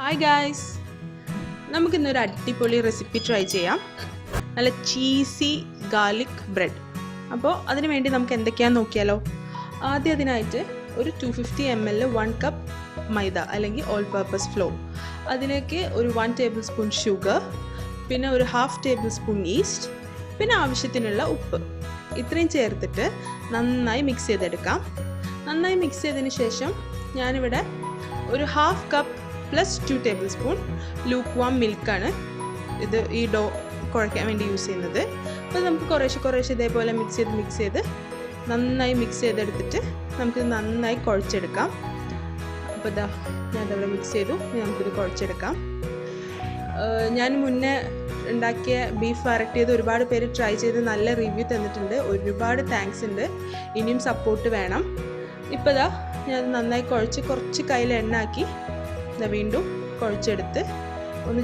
Hi guys, നമുക്കിന്നൊരു അടിപൊളി recipe try ചെയ്യാം. നല്ല ചീസി ഗാർലിക് ബ്രെഡ്. അപ്പോൾ അതിന് വേണ്ടി നമുക്ക് എന്തൊക്കെയാണെന്ന് നോക്കിയാലോ. ആദ്യം അതിനായിട്ട് ഒരു 250 ml 1 കപ്പ് മൈദ അല്ലെങ്കിൽ ഓൾ പർപ്പസ് ഫ്ലോർ, അതിലേക്ക് ഒരു 1 ടേബിൾ സ്പൂൺ ഷുഗർ, പിന്നെ ഒരു 1/2 ടേബിൾ സ്പൂൺ ഈസ്റ്റ്, പിന്നെ ആവശ്യത്തിനുള്ള ഉപ്പ്, ഇത്രയും ചേർത്തിട്ട് നന്നായി മിക്സ് ചെയ്തെടുക്കാം. നന്നായി മിക്സ് ചെയ്തതിന് ശേഷം ഞാനിവിടെ ഒരു 1/2 cup plus 2 tablespoon lukewarm മിൽക്കാണ് ഇത് ഈ ഡോ കുഴയ്ക്കാൻ വേണ്ടി യൂസ് ചെയ്യുന്നത്. അപ്പോൾ നമുക്ക് കുറേശ്ശെ ഇതേപോലെ മിക്സ് ചെയ്ത് നന്നായി മിക്സ് ചെയ്തെടുത്തിട്ട് നമുക്കിത് നന്നായി കുഴച്ചെടുക്കാം. അപ്പോൾ ഇതാ ഞാനതവിടെ മിക്സ് ചെയ്തു. നമുക്കിത് കുഴച്ചെടുക്കാം. ഞാൻ മുന്നേ ഉണ്ടാക്കിയ ബീഫ് വരട്ടിയത് ഒരുപാട് പേര് ട്രൈ ചെയ്ത് നല്ല റിവ്യൂ തന്നിട്ടുണ്ട്. ഒരുപാട് താങ്ക്സ് ഉണ്ട്. ഇനിയും സപ്പോർട്ട് വേണം. ഇപ്പോൾ ഇതാ ഞാൻ നന്നായി കുഴച്ച് കുറച്ച് കയ്യിൽ എണ്ണാക്കി വീണ്ടും കുഴച്ചെടുത്ത്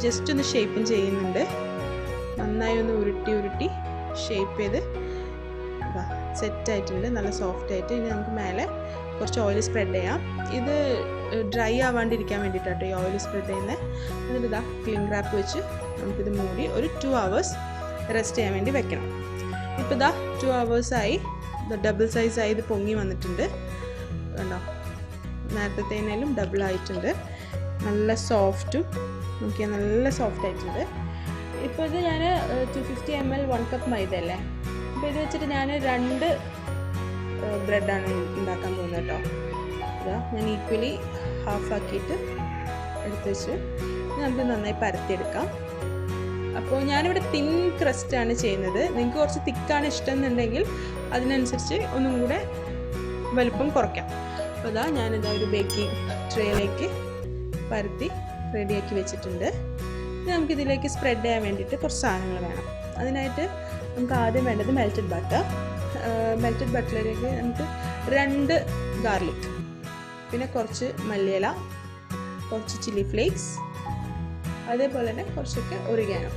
ജസ്റ്റ് ഒന്ന് ഷേപ്പും ചെയ്യുന്നുണ്ട്. നന്നായി ഒന്ന് ഉരുട്ടി ഷേപ്പ് ചെയ്ത് സെറ്റായിട്ടുണ്ട്. നല്ല സോഫ്റ്റ് ആയിട്ട്. ഇനി നമുക്ക് മേലെ കുറച്ച് ഓയിൽ സ്പ്രെഡ് ചെയ്യാം. ഇത് ഡ്രൈ ആവാണ്ടിരിക്കാൻ വേണ്ടിയിട്ടാട്ടോ ഈ ഓയിൽ സ്പ്രെഡ് ചെയ്യുന്നത്. എന്നിട്ട് ഇതാ ക്ലിംഗ് റാപ്പ് വെച്ച് നമുക്കിത് മൂടി ഒരു 2 hours റെസ്റ്റ് ചെയ്യാൻ വേണ്ടി വെക്കണം. ഇപ്പോൾ ഇതാ 2 hours ആയി. ഡബിൾ സൈസായി ഇത് പൊങ്ങി വന്നിട്ടുണ്ട്. കണ്ടോ, നേരത്തേനേലും ഡബിൾ ആയിട്ടുണ്ട്. നല്ല സോഫ്റ്റും നോക്കിയാൽ നല്ല സോഫ്റ്റ് ആയിട്ടുണ്ട്. ഇപ്പോൾ ഇത് ഞാൻ 250 ml 1 കപ്പ് മൈദ അല്ലേ. അപ്പോൾ ഇത് വെച്ചിട്ട് ഞാൻ 2 ബ്രെഡാണ് ഉണ്ടാക്കാൻ പോകുന്നത് കേട്ടോ. ഇതാ ഞാൻ ഈക്വലി ഹാഫ് ആക്കിയിട്ട് എടുത്ത് വെച്ച് നമുക്ക് നന്നായി പരത്തിയെടുക്കാം. അപ്പോൾ ഞാനിവിടെ തിൻ ക്രസ്റ്റാണ് ചെയ്യുന്നത്. നിങ്ങൾക്ക് കുറച്ച് തിക്കാണ് ഇഷ്ടം എന്നുണ്ടെങ്കിൽ അതിനനുസരിച്ച് ഒന്നും കൂടെ വലുപ്പം കുറയ്ക്കാം. അപ്പോൾ ഇതാ ഞാനിതാ ഒരു ബേക്കിംഗ് ട്രേയിലേക്ക് പരത്തി റെഡിയാക്കി വെച്ചിട്ടുണ്ട്. ഇനി നമുക്കിതിലേക്ക് സ്പ്രെഡ് ചെയ്യാൻ വേണ്ടിയിട്ട് കുറച്ച് സാധനങ്ങൾ വേണം. അതിനായിട്ട് നമുക്ക് ആദ്യം വേണ്ടത് മെൽറ്റഡ് ബട്ടർ. മെൽറ്റഡ് ബട്ടറിലേക്ക് നമുക്ക് 2 ഗാർലിക്, പിന്നെ കുറച്ച് മല്ലിയില, കുറച്ച് ചില്ലി ഫ്ലേക്സ്, അതേപോലെ തന്നെ കുറച്ചൊക്കെ ഒറിഗാനോ,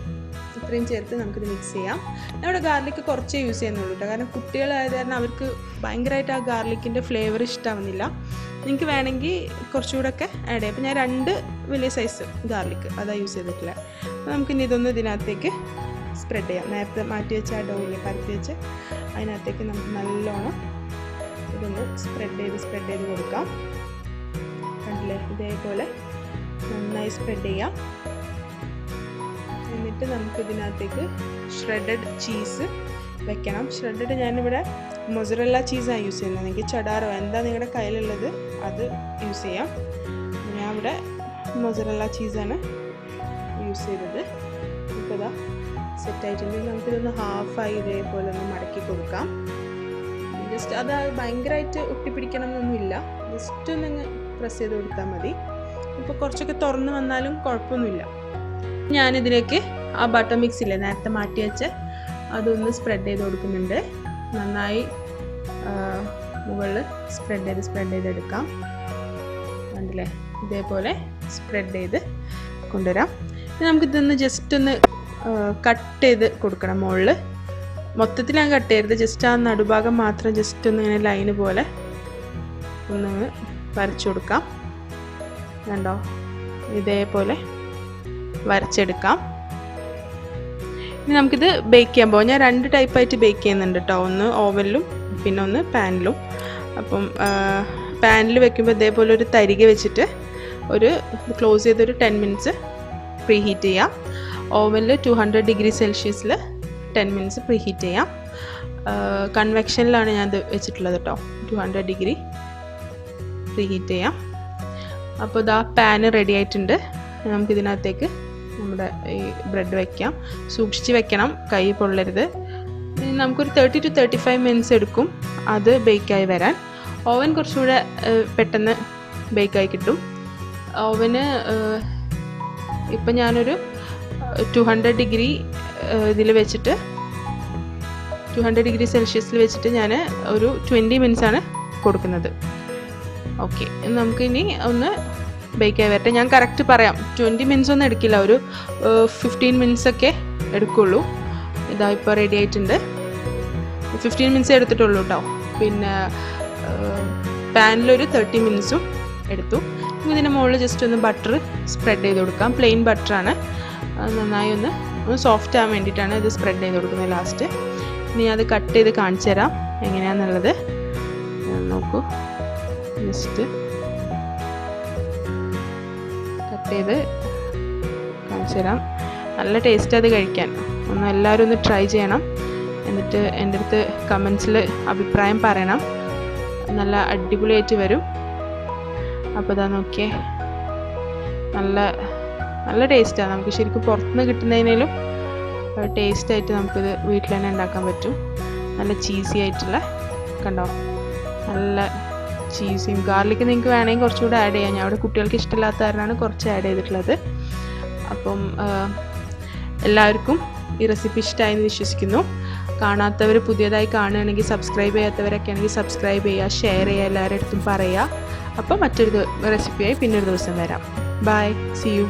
ഇത്രയും ചേർത്ത് നമുക്കിത് മിക്സ് ചെയ്യാം. നമ്മുടെ ഗാർലിക്ക് കുറച്ചേ യൂസ് ചെയ്യുന്നുള്ളൂ കേട്ടോ. കാരണം കുട്ടികളായത് കാരണം അവർക്ക് ഭയങ്കരമായിട്ട് ആ ഗാർലിക്കിൻ്റെ ഫ്ലേവർ ഇഷ്ടമാവുന്നില്ല. നിങ്ങൾക്ക് വേണമെങ്കിൽ കുറച്ചുകൂടെ ഒക്കെ ആഡ് ചെയ്യാം. അപ്പോൾ ഞാൻ 2 വലിയ സൈസ് ഗാർലിക്ക് അതാണ് യൂസ് ചെയ്തിട്ടില്ല. അപ്പോൾ നമുക്കിനി ഇതൊന്ന് ഇതിനകത്തേക്ക് സ്പ്രെഡ് ചെയ്യാം. നേരത്തെ മാറ്റി വെച്ച ആ ഡോയില് പരത്തി വെച്ച് അതിനകത്തേക്ക് നമുക്ക് നല്ലോണം ഇതൊന്ന് സ്പ്രെഡ് ചെയ്ത് കൊടുക്കാം. കണ്ടില്ലേ, ഇതേപോലെ നന്നായി സ്പ്രെഡ് ചെയ്യാം. എന്നിട്ട് നമുക്കിതിനകത്തേക്ക് ഷ്രെഡഡ് ചീസ് വെക്കണം. ഷ്രെഡഡ് ഞാനിവിടെ മൊസറല്ല ചീസാണ് യൂസ് ചെയ്യുന്നത്. നിങ്ങൾക്ക് ചടാറോ എന്താ നിങ്ങളുടെ കയ്യിലുള്ളത് അത് യൂസ് ചെയ്യാം. ഞാൻ ഇവിടെ മൊസറല്ല ചീസാണ് യൂസ് ചെയ്തത്. ഇപ്പോൾ ഇതാ സെറ്റായിട്ടുണ്ടെങ്കിൽ നമുക്കിതൊന്ന് ഹാഫായി ഇതേപോലെ ഒന്ന് മടക്കി കൊടുക്കാം. ജസ്റ്റ് അത് ഭയങ്കരമായിട്ട് ഒട്ടിപ്പിടിക്കണം എന്നൊന്നുമില്ല. ജസ്റ്റ് ഒന്ന് പ്രസ് ചെയ്ത് കൊടുത്താൽ മതി. ഇപ്പോൾ കുറച്ചൊക്കെ തുറന്ന് വന്നാലും കുഴപ്പമൊന്നുമില്ല. ഞാനിതിലേക്ക് ആ ബട്ടർ മിക്സ് ഇല്ലേ നേരത്തെ മാറ്റി വെച്ച് അതൊന്ന് സ്പ്രെഡ് ചെയ്ത് കൊടുക്കുന്നുണ്ട്. നന്നായി മുകളിൽ സ്പ്രെഡ് ചെയ്തെടുക്കാം. കണ്ടില്ലേ, ഇതേപോലെ സ്പ്രെഡ് ചെയ്ത് കൊണ്ടുവരാം. നമുക്കിതൊന്ന് ജസ്റ്റ് ഒന്ന് കട്ട് ചെയ്ത് കൊടുക്കണം. മുകളിൽ മൊത്തത്തിൽ ഞാൻ കട്ട് ചെയ്യരുത്, ജസ്റ്റ് ആ നടുഭാഗം മാത്രം ജസ്റ്റ് ഒന്ന് ഇങ്ങനെ ലൈന് പോലെ ഒന്ന് വരച്ചു കൊടുക്കാം. കണ്ടോ, ഇതേപോലെ വരച്ചെടുക്കാം. ഇനി നമുക്കിത് ബേക്ക് ചെയ്യാൻ പോകാം. ഞാൻ 2 ടൈപ്പായിട്ട് ബേക്ക് ചെയ്യുന്നുണ്ട് കേട്ടോ. ഒന്ന് ഓവനിലും പിന്നെ ഒന്ന് പാനിലും. അപ്പം പാനിൽ വെക്കുമ്പോൾ ഇതേപോലെ ഒരു തരിക വെച്ചിട്ട് ഒരു ക്ലോസ് ചെയ്തൊരു 10 minutes പ്രീ ഹീറ്റ് ചെയ്യാം. ഓവനിൽ 200 degree Celsius 10 minutes pre heat ചെയ്യാം. കൺവെക്ഷനിലാണ് ഞാനത് വെച്ചിട്ടുള്ളത് കേട്ടോ. 200 degree പ്രീ ഹീറ്റ് ചെയ്യാം. അപ്പോൾ ഇതാ പാന് റെഡി ആയിട്ടുണ്ട്. നമുക്കിതിനകത്തേക്ക് നമ്മുടെ ഈ ബ്രെഡ് വയ്ക്കാം. സൂക്ഷിച്ച് വെക്കണം, കൈ പൊള്ളരുത്. നമുക്കൊരു 30 to 35 minutes എടുക്കും അത് ബേക്കായി വരാൻ. ഓവൻ കുറച്ചുകൂടെ പെട്ടെന്ന് ബേക്കായി കിട്ടും. ഓവന് ഇപ്പം ഞാനൊരു 200 degree ഇതിൽ വെച്ചിട്ട് 200 degree Celsius വെച്ചിട്ട് ഞാൻ ഒരു 20 minutes ആണ് കൊടുക്കുന്നത്. ഓക്കെ, നമുക്കിനി ഒന്ന് ബേക്കായി വരട്ടെ. ഞാൻ കറക്റ്റ് പറയാം, 20 minutes ഒന്നും എടുക്കില്ല, ഒരു 15 minutes ഒക്കെ എടുക്കുള്ളൂ. ഇതാ ഇപ്പോൾ റെഡി ആയിട്ടുണ്ട്. 15 minutes എടുത്തിട്ടുള്ളൂ കേട്ടോ. പിന്നെ പാനിലൊരു 30 minutes എടുത്തു. ഇതിൻ്റെ മുകളിൽ ജസ്റ്റ് ഒന്ന് ബട്ടർ സ്പ്രെഡ് ചെയ്ത് കൊടുക്കാം. പ്ലെയിൻ ബട്ടറാണ്. അത് നന്നായി ഒന്ന് സോഫ്റ്റ് ആകാൻ വേണ്ടിയിട്ടാണ് ഇത് സ്പ്രെഡ് ചെയ്ത് കൊടുക്കുന്നത് ലാസ്റ്റ്. ഇനി അത് കട്ട് ചെയ്ത് കാണിച്ചു തരാം എങ്ങനെയാണെന്നുള്ളത്. നോക്കൂ, ജസ്റ്റ് കട്ട് ചെയ്ത് കാണിച്ചു തരാം. നല്ല ടേസ്റ്റ് അത് കഴിക്കാൻ. എല്ലാവരും ഒന്ന് ട്രൈ ചെയ്യണം. എന്നിട്ട് എൻ്റെ അടുത്ത് കമൻസിൽ അഭിപ്രായം പറയണം. നല്ല അടിപൊളിയായിട്ട് വരും. അപ്പോൾ ഇതാ നോക്കിയേ, നല്ല ടേസ്റ്റാണ്. നമുക്ക് ശരിക്കും പുറത്തുനിന്ന് കിട്ടുന്നതിനേലും ടേസ്റ്റായിട്ട് നമുക്കിത് വീട്ടിൽ തന്നെ ഉണ്ടാക്കാൻ പറ്റും. നല്ല ചീസി ആയിട്ടുള്ള, കണ്ടോ, നല്ല ചീസിയും ഗാർലിക്ക് നിങ്ങൾക്ക് വേണമെങ്കിൽ കുറച്ചുകൂടെ ആഡ് ചെയ്യാം. ഞാൻ അവിടെ കുട്ടികൾക്ക് ഇഷ്ടമില്ലാത്ത കാരണമാണ് കുറച്ച് ആഡ് ചെയ്തിട്ടുള്ളത്. അപ്പം എല്ലാവർക്കും ഈ റെസിപ്പി ഇഷ്ടമായെന്ന് വിശ്വസിക്കുന്നു. കാണാത്തവർ പുതിയതായി കാണുകയാണെങ്കിൽ, സബ്സ്ക്രൈബ് ചെയ്യാത്തവരൊക്കെ ആണെങ്കിൽ സബ്സ്ക്രൈബ് ചെയ്യുക, ഷെയർ ചെയ്യുക, എല്ലാവരുടെ അടുത്തും പറയുക. അപ്പോൾ മറ്റൊരു റെസിപ്പിയായി പിന്നൊരു ദിവസം വരാം. Bye, see U.